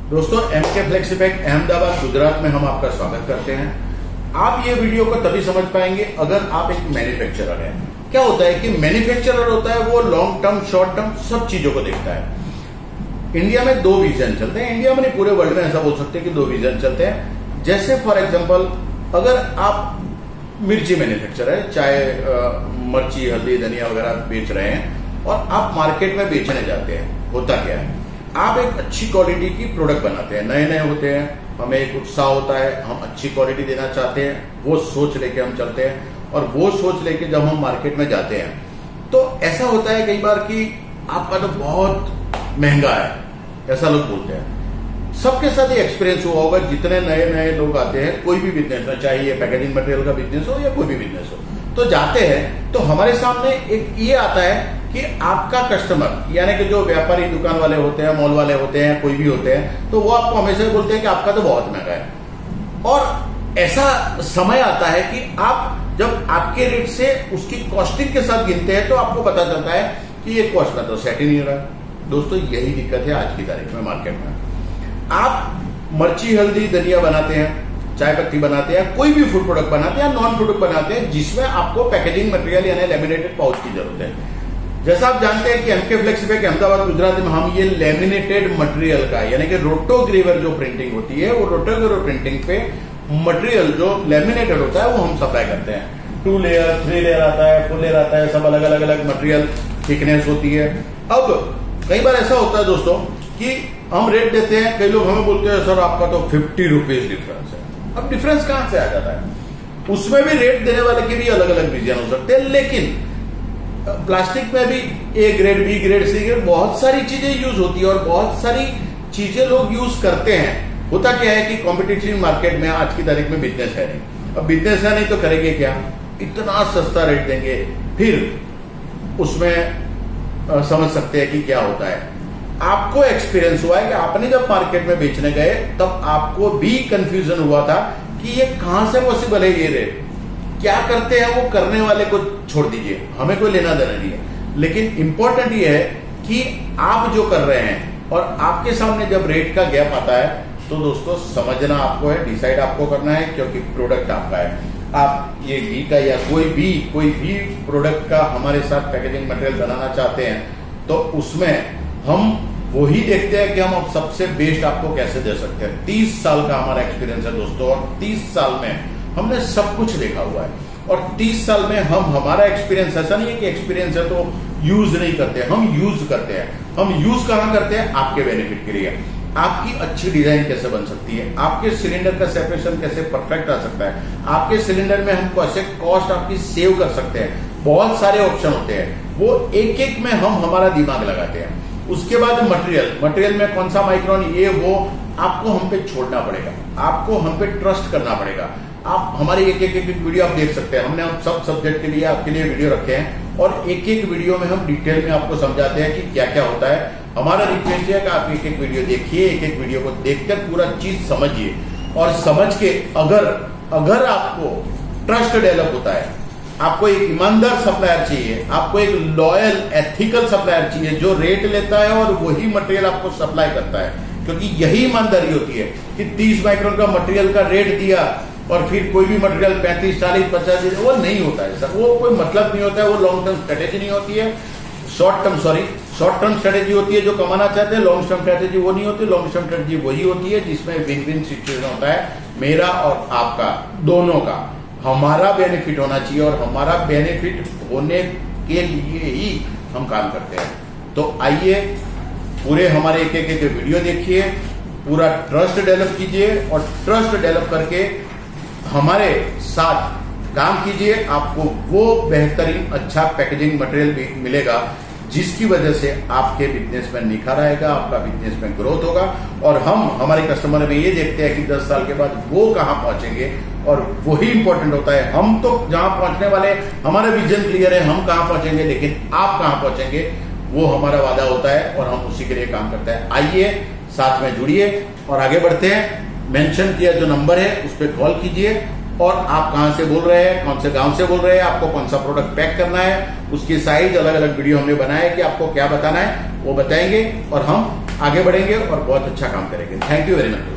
दोस्तों एमके फ्लेक्सीपैक अहमदाबाद गुजरात में हम आपका स्वागत करते हैं। आप ये वीडियो को तभी समझ पाएंगे अगर आप एक मैन्युफैक्चरर हैं। क्या होता है कि मैन्युफैक्चरर होता है वो लॉन्ग टर्म शॉर्ट टर्म सब चीजों को देखता है। इंडिया में दो विजन चलते हैं, इंडिया में नहीं पूरे वर्ल्ड में ऐसा बोल सकते हैं कि दो विजन चलते हैं। जैसे फॉर एग्जांपल अगर आप मिर्ची मैन्युफैक्चरर है, चाहे मिर्ची हल्दी धनिया वगैरह बेच रहे हैं और आप मार्केट में बेचने जाते हैं, होता क्या है आप एक अच्छी क्वालिटी की प्रोडक्ट बनाते हैं, नए नए होते हैं, हमें एक उत्साह होता है, हम अच्छी क्वालिटी देना चाहते हैं, वो सोच लेके हम चलते हैं और वो सोच लेके जब हम मार्केट में जाते हैं तो ऐसा होता है कई बार कि आपका तो बहुत महंगा है, ऐसा लोग बोलते हैं। सबके साथ ये एक्सपीरियंस हुआ होगा, जितने नए नए लोग आते हैं, कोई भी बिजनेस में, चाहे ये पैकेजिंग मटेरियल का बिजनेस हो या कोई भी बिजनेस हो, तो जाते हैं तो हमारे सामने एक ये आता है कि आपका कस्टमर यानी कि जो व्यापारी दुकान वाले होते हैं, मॉल वाले होते हैं, कोई भी होते हैं, तो वो आपको हमेशा बोलते हैं कि आपका तो बहुत महंगा है। और ऐसा समय आता है कि आप जब आपके रेट से उसकी कॉस्टिंग के साथ गिनते हैं तो आपको पता चलता है कि ये कॉस्ट में तो सेट ही नहीं हो रहा। दोस्तों यही दिक्कत है आज की तारीख में मार्केट में। आप मिर्ची हल्दी धनिया बनाते हैं, चाय पत्ती बनाते हैं, कोई भी फूड प्रोडक्ट बनाते हैं, नॉन फूड बनाते हैं जिसमें आपको पैकेजिंग मटेरियल यानी लेमिनेटेड पाउच की जरूरत है। जैसा आप जानते हैं कि एमके फ्लेक्सीपैक अहमदाबाद गुजरात में हम ये लेमिनेटेड मटेरियल का यानी कि रोटोग्रेवर जो प्रिंटिंग होती है वो रोटोग्रेवर प्रिंटिंग पे मटेरियल जो लेमिनेटेड होता है वो हम सप्लाई करते हैं। 2 लेयर 3 लेयर आता है, 4 लेयर आता है, सब अलग अलग अलग मटेरियल थिकनेस होती है। अब कई बार ऐसा होता है दोस्तों कि हम रेट देते हैं, कई लोग हमें बोलते हैं सर आपका तो 50 रुपीज डिफरेंस है। अब डिफरेंस कहां से आ जाता है? उसमें भी रेट देने वाले के भी अलग अलग रीजन हो सकते हैं, लेकिन प्लास्टिक में भी A grade B grade C grade बहुत सारी चीजें यूज होती है और बहुत सारी चीजें लोग यूज करते हैं। होता क्या है कि कॉम्पिटिटिव मार्केट में आज की तारीख में बिजनेस है नहीं। अब बिजनेस है नहीं तो करेंगे क्या? इतना सस्ता रेट देंगे, फिर उसमें समझ सकते हैं कि क्या होता है। आपको एक्सपीरियंस हुआ है कि आपने जब मार्केट में बेचने गए तब आपको भी कंफ्यूजन हुआ था कि ये कहां से पॉसिबल है ये रेट। क्या करते हैं वो करने वाले को छोड़ दीजिए, हमें कोई लेना देना नहीं है। लेकिन इंपॉर्टेंट ये है कि आप जो कर रहे हैं और आपके सामने जब रेट का गैप आता है तो दोस्तों समझना आपको है, डिसाइड आपको करना है, क्योंकि प्रोडक्ट आपका है। आप ये घी का या कोई भी प्रोडक्ट का हमारे साथ पैकेजिंग मटेरियल बनाना चाहते हैं तो उसमें हम वही देखते हैं कि हम अब सबसे बेस्ट आपको कैसे दे सकते हैं। 30 साल का हमारा एक्सपीरियंस है दोस्तों और 30 साल में हमने सब कुछ देखा हुआ है। और 30 साल में हमारा एक्सपीरियंस ऐसा नहीं है कि एक्सपीरियंस है तो यूज नहीं करते, हम यूज करते हैं। हम यूज कहां करते हैं? आपके बेनिफिट के लिए। आपकी अच्छी डिजाइन कैसे बन सकती है, आपके सिलेंडर का सेपरेशन कैसे परफेक्ट आ सकता है, आपके सिलेंडर में हम कैसे कॉस्ट आपकी सेव कर सकते हैं, बहुत सारे ऑप्शन होते हैं। वो एक एक में हम हमारा दिमाग लगाते हैं। उसके बाद मटेरियल में कौन सा माइक्रोन, ये वो आपको हम पे छोड़ना पड़ेगा, आपको हम पे ट्रस्ट करना पड़ेगा। आप हमारी एक वीडियो आप देख सकते हैं, हमने हम सब सब्जेक्ट के लिए आपके लिए वीडियो रखे हैं और एक एक वीडियो में हम डिटेल में आपको समझाते हैं कि क्या क्या होता है। हमारा रिक्वेस्ट है कि आप एक एक वीडियो देखिए, एक एक वीडियो को देखकर पूरा चीज समझिए और समझ के अगर आपको ट्रस्ट डेवलप होता है, आपको एक ईमानदार सप्लायर चाहिए, आपको एक लॉयल एथिकल सप्लायर चाहिए जो रेट लेता है और वही मटेरियल आपको सप्लाई करता है, क्योंकि यही ईमानदारी होती है कि 30 माइक्रोन का मटेरियल का रेट दिया और फिर कोई भी मटेरियल 35 40 50 वो नहीं होता है सर, वो कोई मतलब नहीं होता है, वो लॉन्ग टर्म स्ट्रेटेजी नहीं होती है। शॉर्ट टर्म स्ट्रेटेजी होती है जो कमाना चाहते हैं, लॉन्ग टर्म स्ट्रेटेजी वो नहीं होती। लॉन्ग टर्म स्ट्रेटेजी वही होती है जिसमें विन विन सिचुएशन होता है, मेरा और आपका दोनों का। हमारा बेनिफिट होना चाहिए और हमारा बेनिफिट होने के लिए ही हम काम करते हैं। तो आइए पूरे हमारे एक एक वीडियो देखिए, पूरा ट्रस्ट डेवलप कीजिए और ट्रस्ट डेवलप करके हमारे साथ काम कीजिए। आपको वो बेहतरीन अच्छा पैकेजिंग मटेरियल भी मिलेगा जिसकी वजह से आपके बिजनेस में निखार आएगा, आपका बिजनेस में ग्रोथ होगा। और हम हमारे कस्टमर में ये देखते हैं कि 10 साल के बाद वो कहां पहुंचेंगे और वही इंपॉर्टेंट होता है। हम तो जहां पहुंचने वाले, हमारा विजन क्लियर है, हम कहां पहुंचेंगे, लेकिन आप कहां पहुंचेंगे वो हमारा वादा होता है और हम उसी के लिए काम करते हैं। आइए साथ में जुड़िए और आगे बढ़ते हैं। मेंशन किया जो नंबर है उस पर कॉल कीजिए और आप कहां से बोल रहे हैं, कौन से गांव से बोल रहे हैं, आपको कौन सा प्रोडक्ट पैक करना है, उसकी साइज अलग अलग वीडियो हमने बनाया है कि आपको क्या बताना है वो बताएंगे और हम आगे बढ़ेंगे और बहुत अच्छा काम करेंगे। Thank you very much.